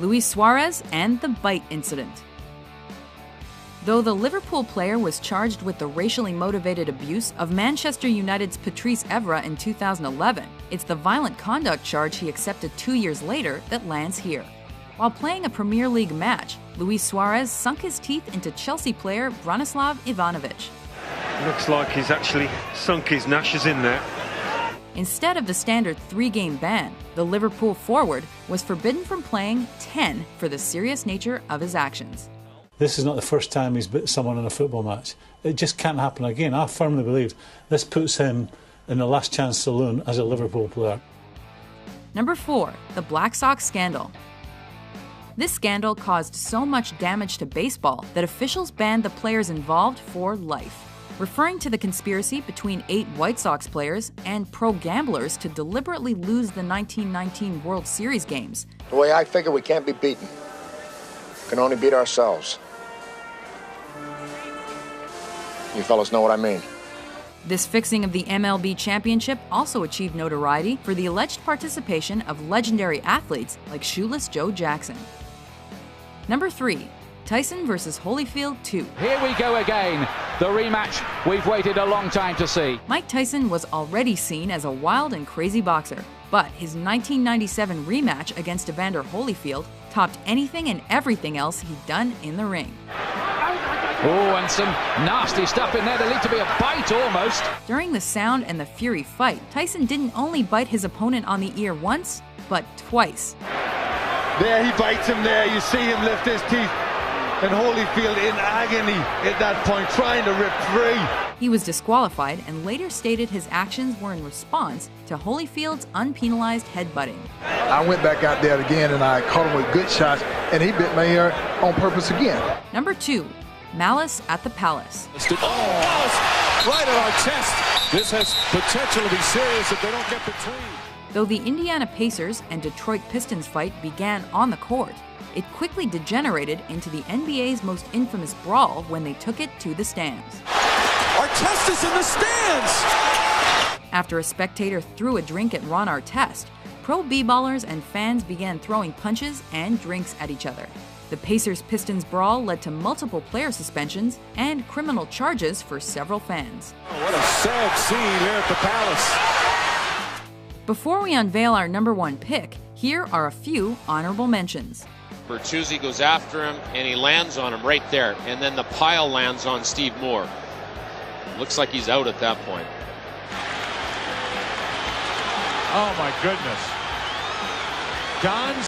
Luis Suarez and the bite incident. Though the Liverpool player was charged with the racially motivated abuse of Manchester United's Patrice Evra in 2011, it's the violent conduct charge he accepted 2 years later that lands here. While playing a Premier League match, Luis Suarez sunk his teeth into Chelsea player Branislav Ivanovic. Looks like he's actually sunk his gnashes in there. Instead of the standard 3-game ban, the Liverpool forward was forbidden from playing 10 for the serious nature of his actions. This is not the first time he's bit someone in a football match. It just can't happen again. I firmly believe this puts him in the last chance saloon as a Liverpool player. Number 4, the Black Sox scandal. This scandal caused so much damage to baseball that officials banned the players involved for life, referring to the conspiracy between 8 White Sox players and pro gamblers to deliberately lose the 1919 World Series games. The way I figure, we can't be beaten. We can only beat ourselves. You fellas know what I mean. This fixing of the MLB championship also achieved notoriety for the alleged participation of legendary athletes like Shoeless Joe Jackson. Number 3, Tyson versus Holyfield 2. Here we go again, the rematch we've waited a long time to see. Mike Tyson was already seen as a wild and crazy boxer, but his 1997 rematch against Evander Holyfield topped anything and everything else he'd done in the ring. Oh, and some nasty stuff in there. There lead to be a bite almost. During the Sound and the Fury fight, Tyson didn't only bite his opponent on the ear once, but twice. There he bites him there. You see him lift his teeth. And Holyfield in agony at that point, trying to rip free. He was disqualified and later stated his actions were in response to Holyfield's unpenalized headbutting. I went back out there again and I caught him with good shots, and he bit my ear on purpose again. Number 2, Malice at the Palace. Oh, Malice right at our chest. This has potential to be serious if they don't get between. Though the Indiana Pacers and Detroit Pistons fight began on the court, it quickly degenerated into the NBA's most infamous brawl when they took it to the stands. Artest is in the stands! After a spectator threw a drink at Ron Artest, pro b-ballers and fans began throwing punches and drinks at each other. The Pacers-Pistons brawl led to multiple player suspensions and criminal charges for several fans. Oh, what a sad scene here at the Palace. Before we unveil our number 1 pick, here are a few honorable mentions. Bertuzzi goes after him, and he lands on him right there. And then the pile lands on Steve Moore. Looks like he's out at that point. Oh, my goodness. Don's